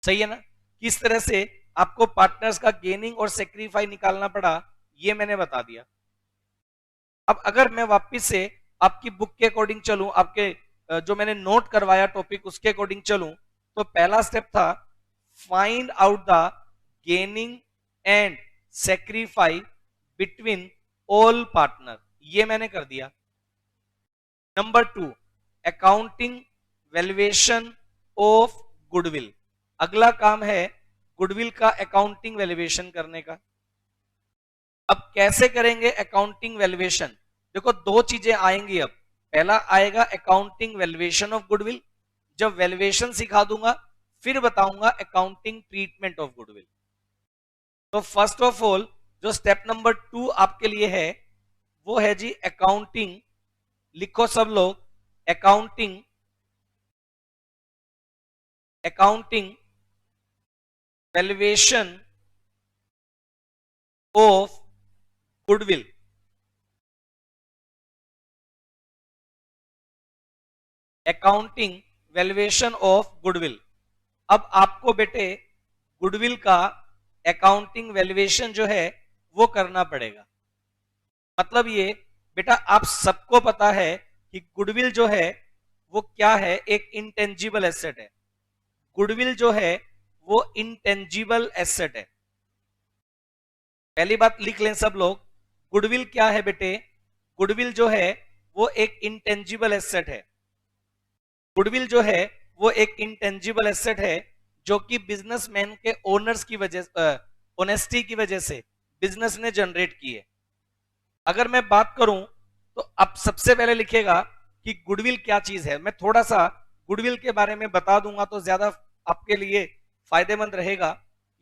सही है ना? किस तरह से आपको पार्टनर्स का गेनिंग और सेक्रीफाई निकालना पड़ा ये मैंने बता दिया। अब अगर मैं वापस से आपकी बुक के अकॉर्डिंग चलूं, आपके जो मैंने नोट करवाया टॉपिक उसके अकॉर्डिंग चलूं, तो पहला स्टेप था find out the gaining and sacrifice between all partner, ये मैंने कर दिया। Number 2 accounting valuation of goodwill, अगला काम है गुडविल का अकाउंटिंग वैल्यूएशन करने का। अब कैसे करेंगे अकाउंटिंग वैल्यूएशन? देखो दो चीजें आएंगी। अब पहला आएगा अकाउंटिंग वैल्यूएशन ऑफ गुडविल, जब वैल्यूएशन सिखा दूंगा फिर बताऊंगा अकाउंटिंग ट्रीटमेंट ऑफ गुडविल। तो फर्स्ट ऑफ ऑल जो स्टेप नंबर 2 आपके लिए है वो है जी अकाउंटिंग, लिखो सब लोग, accounting valuation of goodwill. Accounting valuation of goodwill. अब आपको बेटे गुडविल का अकाउंटिंग वैल्यूएशन जो है वो करना पड़ेगा। मतलब ये बेटा आप सबको पता है कि गुडविल जो है वो क्या है, एक इंटेंजिबल एसेट है। गुडविल जो है वो इंटेंजिबल एसेट है। पहली बात लिख लें सब लोग, गुडविल क्या है बेटे? गुडविल जो है वो एक इंटेंजिबल एसेट है। गुडविल जो है वो एक इंटेंजिबल एसेट है जो कि बिजनेसमैन के ओनर्स की वजह, ऑनेस्टी की वजह से बिजनेस ने जनरेट की है। अगर मैं बात करूं तो आप सबसे पहले लिखेगा कि गुडविल क्या चीज है। मैं थोड़ा सा गुडविल के बारे में बता दूंगा तो ज्यादा आपके लिए फायदेमंद रहेगा।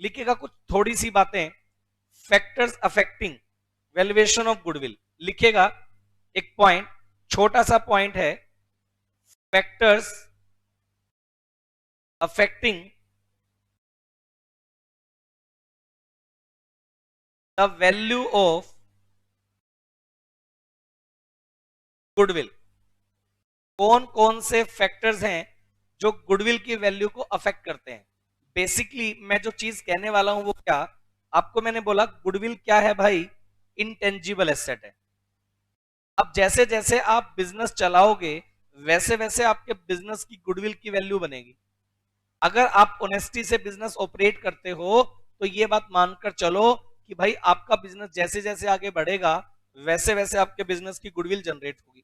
लिखेगा कुछ थोड़ी सी बातें, factors affecting valuation of goodwill, लिखेगा एक पॉइंट, छोटा सा पॉइंट है, factors affecting the value of goodwill. कौन कौन से फैक्टर्स हैं जो गुडविल की वैल्यू को अफेक्ट करते हैं? बेसिकली मैं जो चीज कहने वाला हूं वो क्या, आपको मैंने बोला गुडविल क्या है भाई? इंटेंजिबल एसेट है। अब जैसे जैसे आप बिजनेस चलाओगे वैसे वैसे आपके बिजनेस की गुडविल की वैल्यू बनेगी। अगर आप ऑनेस्टी से बिजनेस ऑपरेट करते हो तो ये बात मानकर चलो कि भाई आपका बिजनेस जैसे जैसे आगे बढ़ेगा वैसे वैसे आपके बिजनेस की गुडविल जनरेट होगी।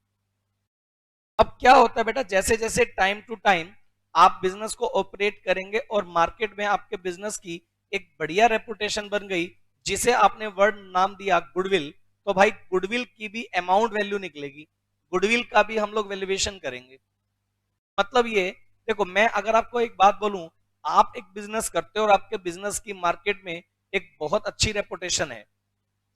अब क्या होता है बेटा, जैसे जैसे टाइम टू टाइम आप बिजनेस को ऑपरेट करेंगे और मार्केट में आपके बिजनेस की एक बढ़िया रेपुटेशन बन गई जिसे आपने वर्ड नाम दिया गुडविल, तो भाई गुडविल की भी अमाउंट वैल्यू निकलेगी, गुडविल का भी हम लोग वैल्यूएशन करेंगे। मतलब ये देखो, मैं अगर आपको एक बात बोलूं, आप एक बिजनेस करते हो और आपके बिजनेस की मार्केट में एक बहुत अच्छी रेपुटेशन है,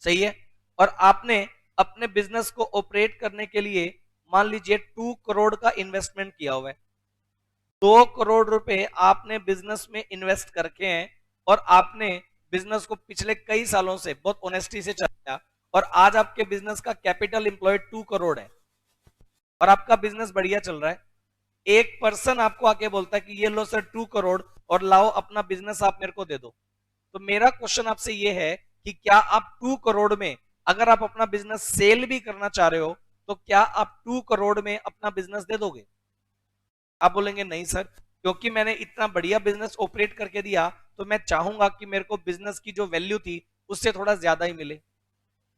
सही है, और आपने अपने बिजनेस को ऑपरेट करने के लिए मान लीजिए 2 करोड़ का इन्वेस्टमेंट किया हुआ है, 2 करोड़ रुपए आपने बिजनेस में इन्वेस्ट करके हैं और आपने बिजनेस को पिछले कई सालों से बहुत ऑनेस्टी से चलाया और आज आपके बिजनेस का कैपिटल एम्प्लॉयड 2 करोड़ है और आपका बिजनेस बढ़िया चल रहा है। एक पर्सन आपको आके बोलता है कि ये लो सर 2 करोड़ और लाओ अपना बिजनेस आप मेरे को दे दो, तो मेरा क्वेश्चन आपसे ये है कि क्या आप 2 करोड़ में अगर आप अपना बिजनेस सेल भी करना चाह रहे हो तो क्या आप 2 करोड़ में अपना बिजनेस दे दोगे? आप बोलेंगे नहीं सर, क्योंकि मैंने इतना बढ़िया बिजनेस ऑपरेट करके दिया तो मैं चाहूंगा कि मेरे को बिजनेस की जो वैल्यू थी उससे थोड़ा ज्यादा ही मिले।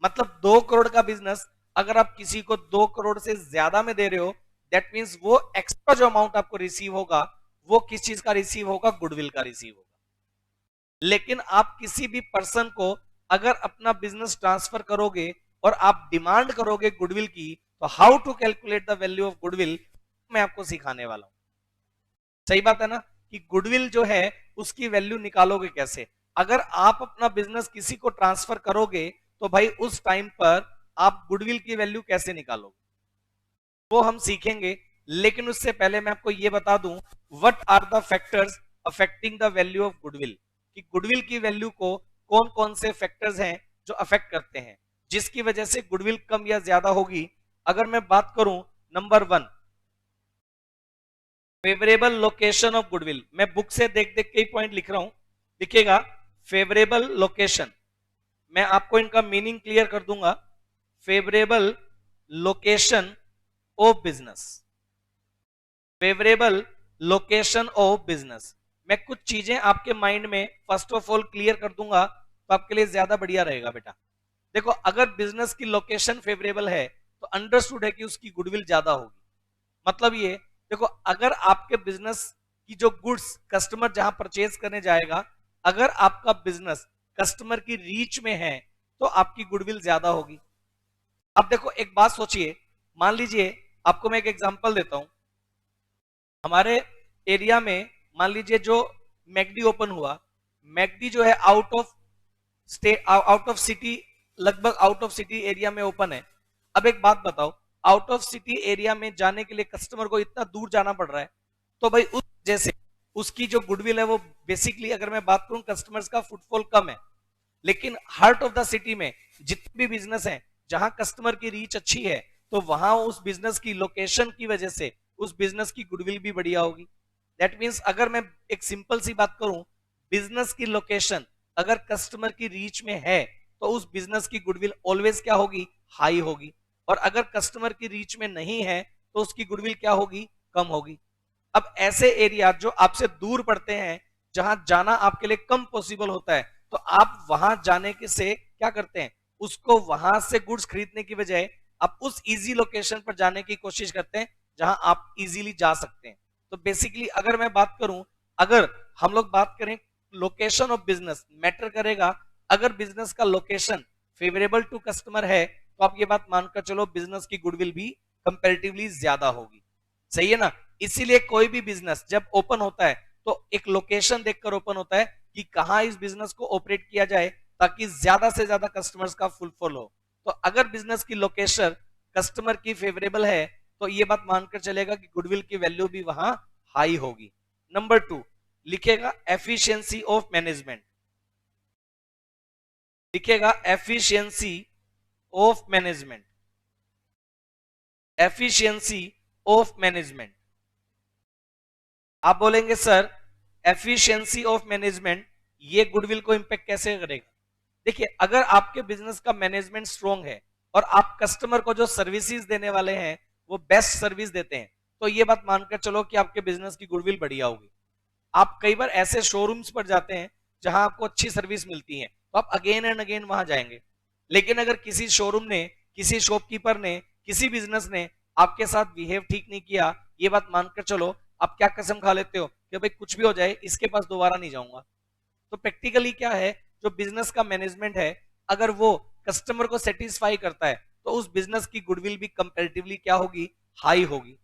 मतलब 2 करोड़ का बिजनेस अगर आप किसी को 2 करोड़ से ज्यादा में दे रहे हो दैट मींस वो एक्स्ट्रा जो अमाउंट आपको रिसीव होगा वो किस चीज का रिसीव होगा? गुडविल का रिसीव होगा। लेकिन आप किसी भी पर्सन को अगर अपना बिजनेस ट्रांसफर करोगे और आप डिमांड करोगे गुडविल की, तो how to calculate the value of goodwill मैं आपको सिखाने वाला हूं। सही बात है ना, कि गुडविल जो है उसकी वैल्यू निकालोगे कैसे। अगर आप अपना बिजनेस किसी को ट्रांसफर करोगे तो भाई उस टाइम पर आप गुडविल की वैल्यू कैसे निकालोगे, वो हम सीखेंगे। लेकिन उससे पहले मैं आपको ये बता दूं, what are the factors affecting the value of goodwill, कि गुडविल की वैल्यू को कौन कौन से फैक्टर्स हैं जो अफेक्ट करते हैं, जिसकी वजह से गुडविल कम या ज्यादा होगी। अगर मैं बात करूं, number 1, favourable location of goodwill. मैं बुक से देख देख के ही पॉइंट लिख रहा हूं, लिखिएगा फेवरेबल लोकेशन। मैं आपको इनका मीनिंग क्लियर कर दूंगा। Favourable location of business, favourable location of business. मैं कुछ चीजें आपके माइंड में फर्स्ट ऑफ ऑल क्लियर कर दूंगा तो आपके लिए ज्यादा बढ़िया रहेगा बेटा। देखो, अगर बिजनेस की लोकेशन फेवरेबल है तो अंडरस्टूड है कि उसकी गुडविल ज्यादा होगी। मतलब ये, देखो, अगर आपके बिजनेस की जो गुड्स कस्टमर जहां परचेज करने जाएगा, अगर आपका बिजनेस कस्टमर की रीच में है तो आपकी गुडविल ज्यादा होगी। अब देखो एक बात सोचिए, मान लीजिए आपको मैं एक एग्जांपल देता हूं। हमारे एरिया में मान लीजिए जो मैकडी ओपन हुआ, मैकडी जो है out of state, out of city, लगभग आउट ऑफ सिटी एरिया में ओपन है। अब एक बात बताओ, आउट ऑफ सिटी एरिया में जाने के लिए कस्टमर को इतना दूर जाना पड़ रहा है, तो भाई उस जैसे उसकी जो गुडविल है वो बेसिकली, अगर मैं बात करूं, कस्टमर्स का फुटफॉल कम है। लेकिन हार्ट ऑफ द सिटी में जितने भी बिजनेस हैं, जहां कस्टमर की रीच अच्छी है, तो वहां उस बिजनेस की लोकेशन की वजह से उस बिजनेस की गुडविल भी बढ़िया होगी। दैट मीन्स, अगर मैं एक सिंपल सी बात करूं, बिजनेस की लोकेशन अगर कस्टमर की रीच में है तो उस बिजनेस की गुडविल ऑलवेज क्या होगी, हाई होगी। और अगर कस्टमर की रीच में नहीं है तो उसकी गुडविल क्या होगी, कम होगी। अब ऐसे एरिया जो आपसे दूर पड़ते हैं, जहां जाना आपके लिए कम पॉसिबल होता है, तो आप वहां जाने के से क्या करते हैं, उसको वहां से गुड्स खरीदने की बजाय आप उस इजी लोकेशन पर जाने की कोशिश करते हैं जहां आप इजीली जा सकते हैं। तो बेसिकली अगर मैं बात करूं, अगर हम लोग बात करें, लोकेशन ऑफ बिजनेस मैटर करेगा। अगर बिजनेस का लोकेशन फेवरेबल टू कस्टमर है तो आप ये बात मानकर चलो, बिजनेस की गुडविल भी कंपैरेटिवली ज्यादा होगी। सही है ना। इसीलिए कोई भी बिजनेस जब ओपन होता है तो एक लोकेशन देखकर ओपन होता है कि कहां इस बिजनेस को ऑपरेट किया जाए ताकि ज्यादा से ज्यादा कस्टमर्स का फुलफिल हो। तो अगर बिजनेस की लोकेशन कस्टमर की फेवरेबल है तो ये बात मानकर चलेगा कि गुडविल की वैल्यू भी वहां हाई होगी। नंबर 2, लिखेगा एफिशिएंसी ऑफ मैनेजमेंट, लिखेगा efficiency of management, efficiency of management. आप बोलेंगे सर एफिशिएंसी ऑफ मैनेजमेंट ये गुडविल को इंपैक्ट कैसे करेगा। देखिए, अगर आपके बिजनेस का मैनेजमेंट स्ट्रांग है और आप कस्टमर को जो सर्विसेज देने वाले हैं वो बेस्ट सर्विस देते हैं, तो ये बात मानकर चलो कि आपके बिजनेस की गुडविल बढ़िया होगी। आप कई बार ऐसे शोरूम्स पर जाते हैं जहां आपको अच्छी सर्विस मिलती है तो आप अगेन एंड अगेन वहां जाएंगे। लेकिन अगर किसी शोरूम ने, किसी शॉपकीपर ने, किसी बिजनेस ने आपके साथ बिहेव ठीक नहीं किया, ये बात मानकर चलो आप क्या कसम खा लेते हो कि भाई कुछ भी हो जाए इसके पास दोबारा नहीं जाऊंगा। तो प्रैक्टिकली क्या है, जो बिजनेस का मैनेजमेंट है अगर वो कस्टमर को सेटिस्फाई करता है तो उस बिजनेस की गुडविल भी कंपैरेटिवली क्या होगी, हाई होगी।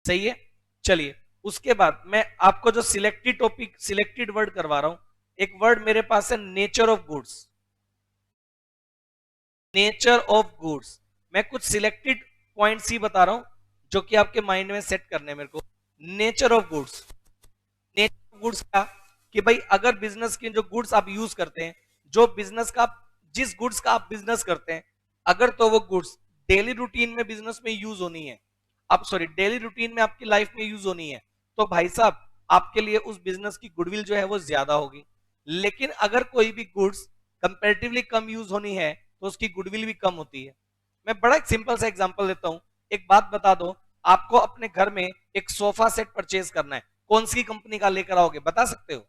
सही है। चलिए, उसके बाद मैं आपको जो सिलेक्टेड टॉपिक, सिलेक्टेड वर्ड करवा रहा हूं, एक वर्ड मेरे पास है nature of goods, nature of goods. मैं कुछ सिलेक्टेड पॉइंट्स ही बता रहा हूं जो कि आपके माइंड में सेट करने मेरे को। Nature of goods, nature of goods क्या, कि भाई अगर बिजनेस के जो गुड्स आप यूज करते हैं, जो बिजनेस का, जिस गुड्स का आप बिजनेस करते हैं, अगर तो वो गुड्स डेली रूटीन में बिजनेस में यूज होनी है, आप सॉरी डेली रूटीन में आपकी लाइफ में यूज होनी है, तो भाई साहब आपके लिए उस बिजनेस की गुडविल जो है वो ज्यादा होगी। लेकिन अगर कोई भी गुड्स कंपैरेटिवली कम यूज होनी है तो उसकी गुडविल भी कम होती है। मैं बड़ा एक सिंपल सा एग्जांपल देता हूं। एक बात बता दो, आपको अपने घर में एक सोफा सेट परचेज करना है, कौन सी कंपनी का लेकर आओगे, बता सकते हो?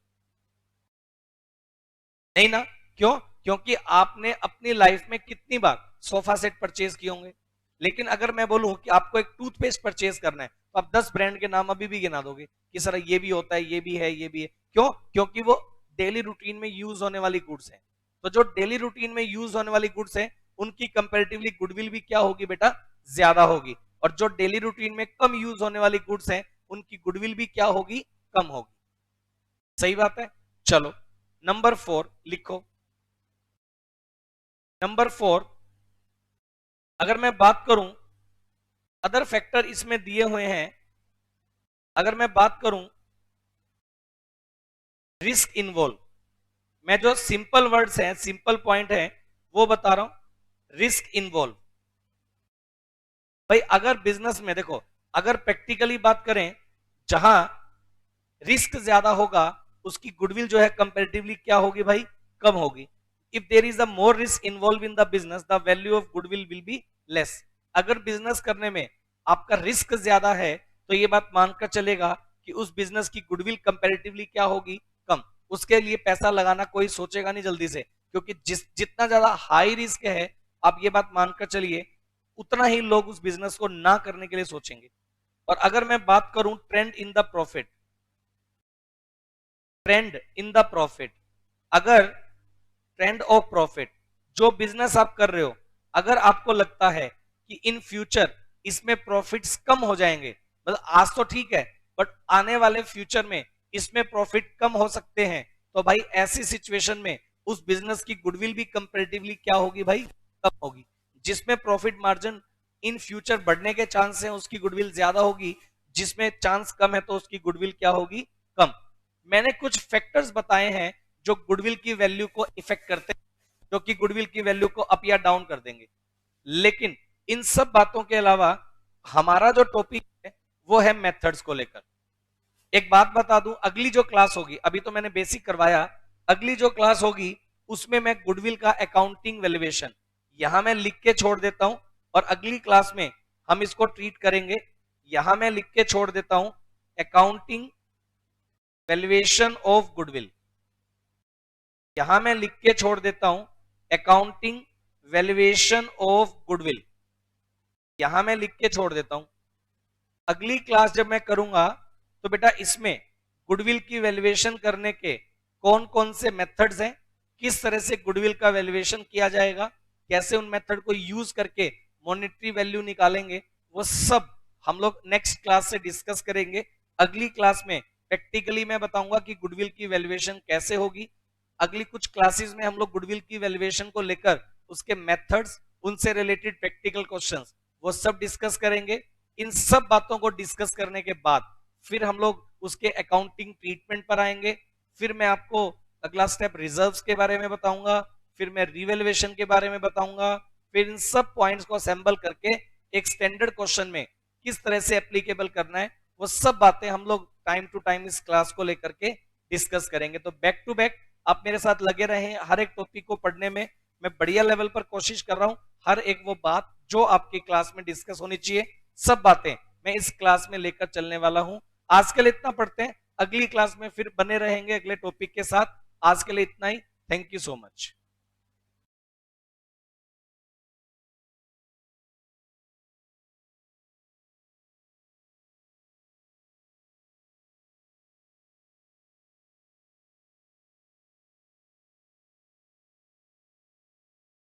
नहीं ना। क्यों? क्योंकि आपने अपनी लाइफ में कितनी बार सोफा सेट परचेज किए होंगे। लेकिन अगर मैं बोलूं कि आपको एक टूथपेस्ट परचेज करना है तो आप 10 ब्रांड के नाम अभी भी गिना दोगे कि सर ये भी होता है, ये भी है, ये भी है। क्यों? क्योंकि वो डेली रूटीन में यूज होने वाली गुड्स है। तो जो डेली रूटीन में यूज होने वाली गुड्स है उनकी कंपैरेटिवली गुडविल भी क्या होगी बेटा, ज्यादा होगी, और जो डेली रूटीन में कम यूज होने वाली गुड्स हैं उनकी गुडविल भी क्या होगी, कम होगी। सही बात है। चलो नंबर 4 लिखो। नंबर 4, अगर मैं बात करूं अदर फैक्टर इसमें दिए हुए हैं, अगर मैं बात करूं रिस्क इन्वॉल्व, मैं जो सिंपल वर्ड्स हैं, सिंपल पॉइंट है वो बता रहा हूं। रिस्क इन्वॉल्व, भाई अगर बिजनेस में देखो, अगर प्रैक्टिकली बात करें, जहां रिस्क ज्यादा होगा उसकी गुडविल जो है कंपैरेटिवली क्या होगी भाई, कम होगी। If there is a more risk involve in the business the value of goodwill will be less. अगर बिजनेस करने में आपका रिस्क ज्यादा है तो ये बात मानकर चलेगा कि उस बिजनेस की गुडविल कंपैरेटिवली क्या होगी, कम। उसके लिए पैसा लगाना कोई सोचेगा नहीं जल्दी से, क्योंकि जितना ज्यादा हाई रिस्क है, आप ये बात मानकर चलिए, उतना ही लोग उस बिजनेस को ना करने के लिए सोचेंगे। और अगर मैं बात करूं trend in the profit, trend in the profit, अगर ट्रेंड ऑफ प्रॉफिट, जो बिजनेस आप कर रहे हो, अगर आपको लगता है कि इन फ्यूचर इसमें प्रॉफिट्स कम हो जाएंगे, मतलब आज तो ठीक है बट आने वाले फ्यूचर में इसमें प्रॉफिट कम हो सकते हैं, तो भाई ऐसी सिचुएशन में उस बिजनेस की गुडविल भी कंपैरेटिवली क्या होगी भाई, कम होगी। जिसमें प्रॉफिट मार्जिन इन फ्यूचर बढ़ने के चांस है उसकी गुडविल ज्यादा होगी, जिसमें चांस कम है तो उसकी गुडविल क्या होगी, कम। मैंने कुछ फैक्टर्स बताए हैं जो गुडविल की वैल्यू को इफेक्ट करते हैं, जो कि गुडविल की वैल्यू को अप या डाउन कर देंगे। लेकिन इन सब बातों के अलावा हमारा जो टॉपिक है वो है मेथड्स को लेकर। एक बात बता दूं, अगली जो क्लास होगी, अभी तो मैंने बेसिक करवाया, अगली जो क्लास होगी उसमें मैं गुडविल का अकाउंटिंग वैल्यूएशन यहां मैं लिख के छोड़ देता हूं, और अगली क्लास में हम इसको ट्रीट करेंगे। यहां मैं लिख के छोड़ देता हूं अकाउंटिंग वैल्यूएशन ऑफ गुडविल, यहां मैं लिख के छोड़ देता हूं अकाउंटिंग वैल्यूएशन ऑफ गुडविल, यहां मैं लिख के छोड़ देता हूं। अगली क्लास जब मैं करूंगा तो बेटा इसमें गुडविल की वैल्यूएशन करने के कौन कौन से मेथड्स हैं, किस तरह से गुडविल का वैल्यूएशन किया जाएगा, कैसे उन मेथड को यूज करके मॉनेटरी वैल्यू निकालेंगे, वो सब हम लोग नेक्स्ट क्लास से डिस्कस करेंगे। अगली क्लास में प्रैक्टिकली मैं बताऊंगा कि गुडविल की वैल्यूएशन कैसे होगी। अगली कुछ क्लासेस में हम लोग गुडविल की वैल्यूएशन को लेकर उसके मेथड्स, उनसे रिलेटेड प्रैक्टिकल क्वेश्चंस, वो सब डिस्कस करेंगे। इन सब बातों को डिस्कस करने के बाद फिर हम लोग उसके अकाउंटिंग ट्रीटमेंट पर आएंगे। फिर मैं आपको अगला स्टेप रिजर्व्स के बारे में बताऊंगा, फिर मैं रिवैल्यूएशन के बारे में बताऊंगा, फिर इन सब पॉइंट्स को असेंबल करके एक स्टैंडर्ड क्वेश्चन में किस तरह से एप्लीकेबल करना है, वो सब बातें हम लोग टाइम टू टाइम इस क्लास को लेकर के डिस्कस करेंगे। तो बैक टू बैक आप मेरे साथ लगे रहें, हर एक टॉपिक को पढ़ने में मैं बढ़िया लेवल पर कोशिश कर रहा हूं। हर एक वो बात जो आपकी क्लास में डिस्कस होनी चाहिए, सब बातें मैं इस क्लास में लेकर चलने वाला हूं। आज के लिए इतना पढ़ते हैं, अगली क्लास में फिर बने रहेंगे अगले टॉपिक के साथ। आज के लिए इतना ही, थैंक यू सो मच।